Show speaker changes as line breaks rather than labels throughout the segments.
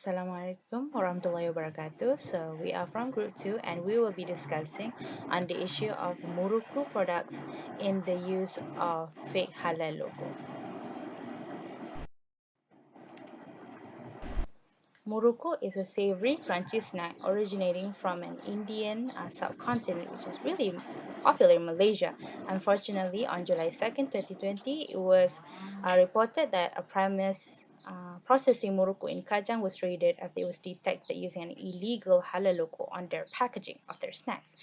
Assalamualaikum warahmatullahi wabarakatuh. So we are from Group 2 and we will be discussing on the issue of Muruku products in the use of fake halal logo. Muruku is a savory, crunchy snack originating from an Indian subcontinent, which is really popular in Malaysia. Unfortunately, on July 2nd, 2020, it was reported that a premise processing Muruku in Kajang was raided after it was detected using an illegal halal logo on their packaging of their snacks.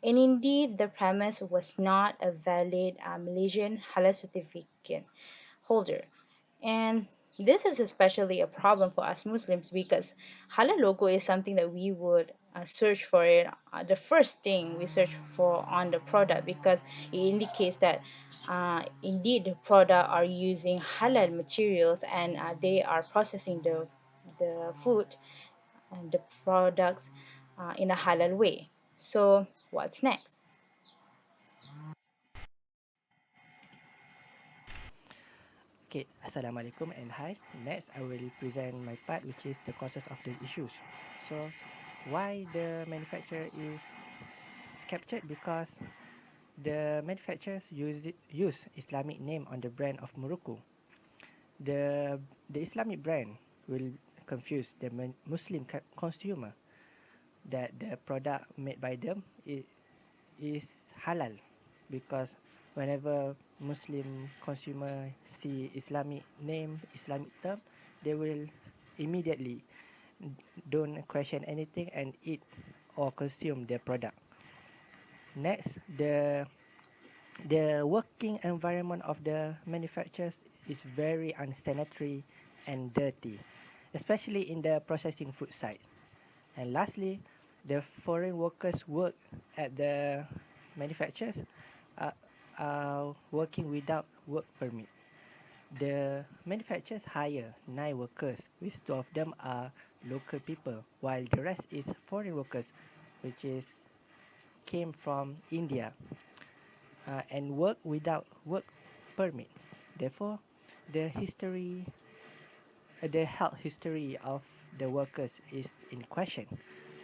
And indeed, the premise was not a valid Malaysian halal certificate holder. And this is especially a problem for us Muslims because halal logo is something that we would search for it. The first thing we search for on the product because it indicates that indeed the product are using halal materials and they are processing the food and the products in a halal way. So what's next?
Okay, Assalamualaikum and hi. Next, I will present my part, which is the causes of the issues. So, why the manufacturer is captured? Because the manufacturers use Islamic name on the brand of Muruku. The the Islamic brand will confuse the Muslim consumer that the product made by them is halal because whenever Muslim consumer see Islamic name, Islamic term, they will immediately don't question anything and eat or consume the product. Next, the working environment of the manufacturers is very unsanitary and dirty, especially in the processing food side. And lastly, the foreign workers work at the manufacturers are, are working without work permit. The manufacturers hire 9 workers, which 2 of them are local people, while the rest is foreign workers, which is came from India and work without work permit. Therefore, the history, the health history of the workers is in question.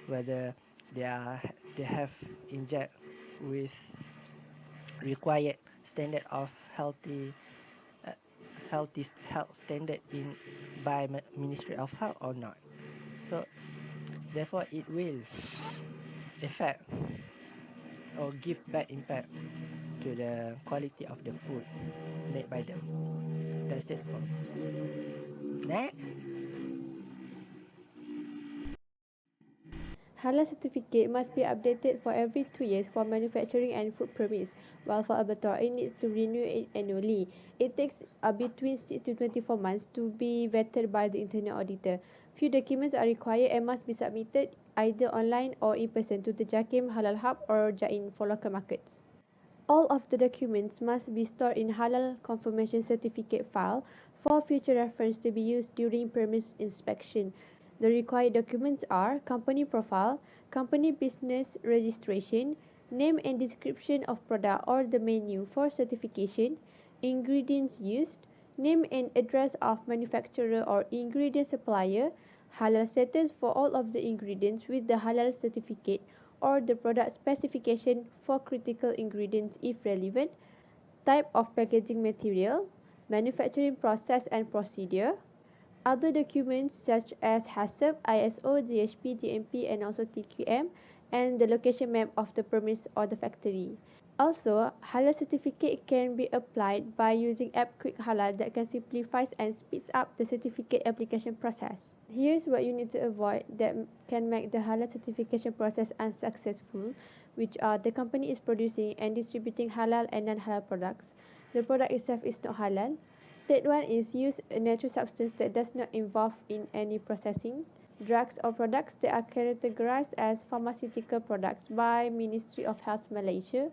Whether they are they have inject with required standard of uh, health standard in by Ministry of Health or not. So therefore, it will affect or give bad impact to the quality of the food made by them. That's it for next.
Halal certificate must be updated for every 2 years for manufacturing and food permits, while for abattoir it needs to renew it annually. It takes between 6 to 24 months to be vetted by the internal auditor. Few documents are required and must be submitted either online or in person to the JAKIM Halal Hub or JAIN for local markets. All of the documents must be stored in Halal Confirmation Certificate file for future reference to be used during premise inspection. The required documents are company profile, company business registration, name and description of product or the menu for certification, ingredients used, name and address of manufacturer or ingredient supplier, halal status for all of the ingredients with the halal certificate or the product specification for critical ingredients if relevant, type of packaging material, manufacturing process and procedure, other documents such as HACCP, ISO, GHP, GMP and also TQM, and the location map of the premise or the factory. Also, halal certificate can be applied by using app Quick Halal that can simplify and speeds up the certificate application process. Here's what you need to avoid that can make the halal certification process unsuccessful, which are the company is producing and distributing halal and non-halal products. The product itself is not halal. Third one is use a natural substance that does not involve in any processing. Drugs or products that are categorized as pharmaceutical products by Ministry of Health Malaysia.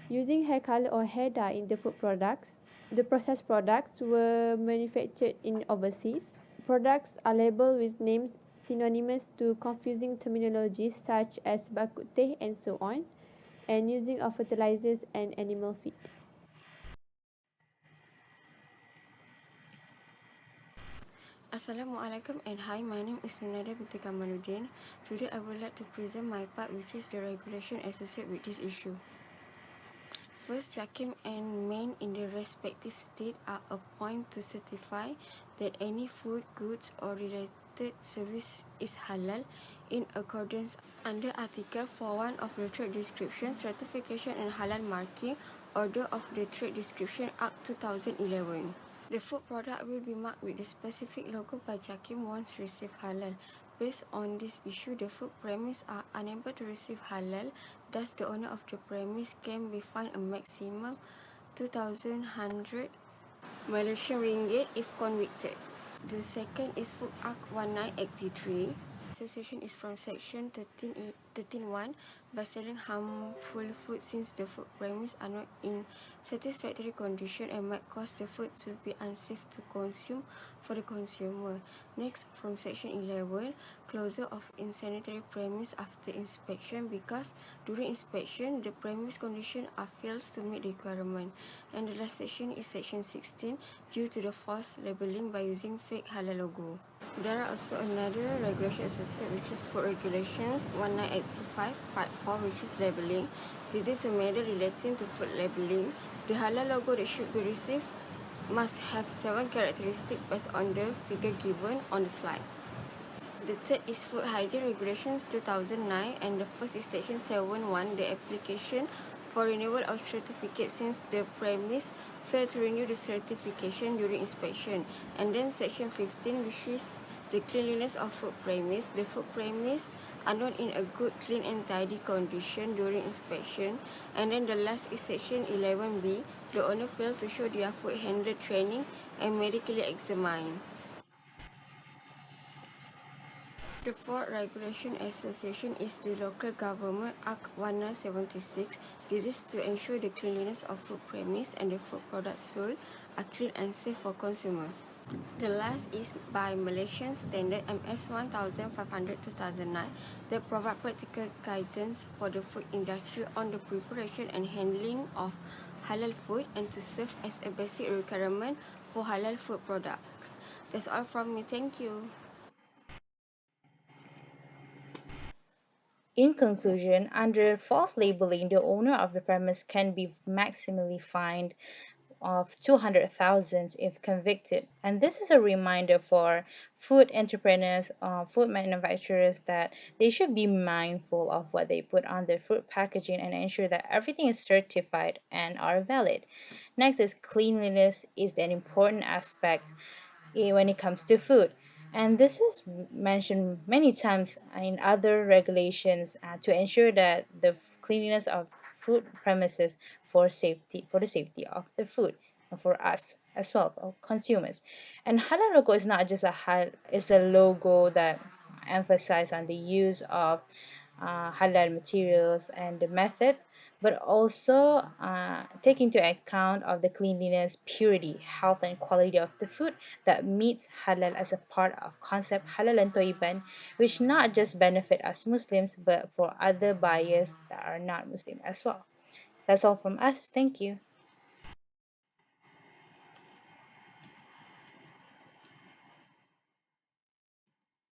Using hair color or hair dye in the food products. The processed products were manufactured in overseas. Products are labeled with names synonymous to confusing terminologies such as bakuteh and so on, and using of fertilizers and animal feed.
Assalamualaikum and hi, my name is Sunada binti Kamaluddin. Today I would like to present my part, which is the regulation associated with this issue. First, Jakim and Main in the respective state are appointed to certify that any food, goods or related service is halal in accordance under Article 41 of the Trade Description, Certification and Halal Marking Order of the Trade Description Act 2011. The food product will be marked with the specific logo by Jakim once receive halal. Based on this issue, the food premise are unable to receive halal, thus the owner of the premise can be fined a maximum 2,100 Malaysian ringgit if convicted. The second is Food Act 1983. Association is from section 13(1) by selling harmful food since the food premise are not in satisfactory condition and might cause the food to be unsafe to consume for the consumer. Next, from section 11, closure of insanitary premise after inspection because during inspection the premise condition are fails to meet the requirement. And the last section is section 16 due to the false labeling by using fake halal logo. There are also another regulation associated which is Food Regulations 1985 Part 4 which is labeling. This is a matter relating to food labeling. The halal logo that should be received must have 7 characteristics based on the figure given on the slide. The third is Food Hygiene Regulations 2009 and the first is Section 7(1), the application for renewal of certificate since the premise failed to renew the certification during inspection. And then Section 15, which is the cleanliness of food premise. The food premise are not in a good, clean and tidy condition during inspection. And then the last is Section 11B, the owner failed to show their food handler training and medically examined. The fourth regulation association is the Local Government Act 1976. This is to ensure the cleanliness of food premise and the food products sold are clean and safe for consumer. The last is by Malaysian Standard MS 1500/2009 that provide practical guidance for the food industry on the preparation and handling of halal food and to serve as a basic requirement for halal food product. That's all from me. Thank you.
In conclusion, under false labeling, the owner of the premise can be maximally fined of 200,000 if convicted. And this is a reminder for food entrepreneurs, food manufacturers that they should be mindful of what they put on their food packaging and ensure that everything is certified and are valid. Next is cleanliness is an important aspect when it comes to food. And this is mentioned many times in other regulations to ensure that the cleanliness of food premises for the safety of the food and for us as well, for consumers. And halal logo is not just it's a logo that emphasizes on the use of halal materials and the methods, but also take into account of the cleanliness, purity, health, and quality of the food that meets halal as a part of concept halal and toiban, which not just benefit us Muslims, but for other buyers that are not Muslim as well. That's all from us. Thank you.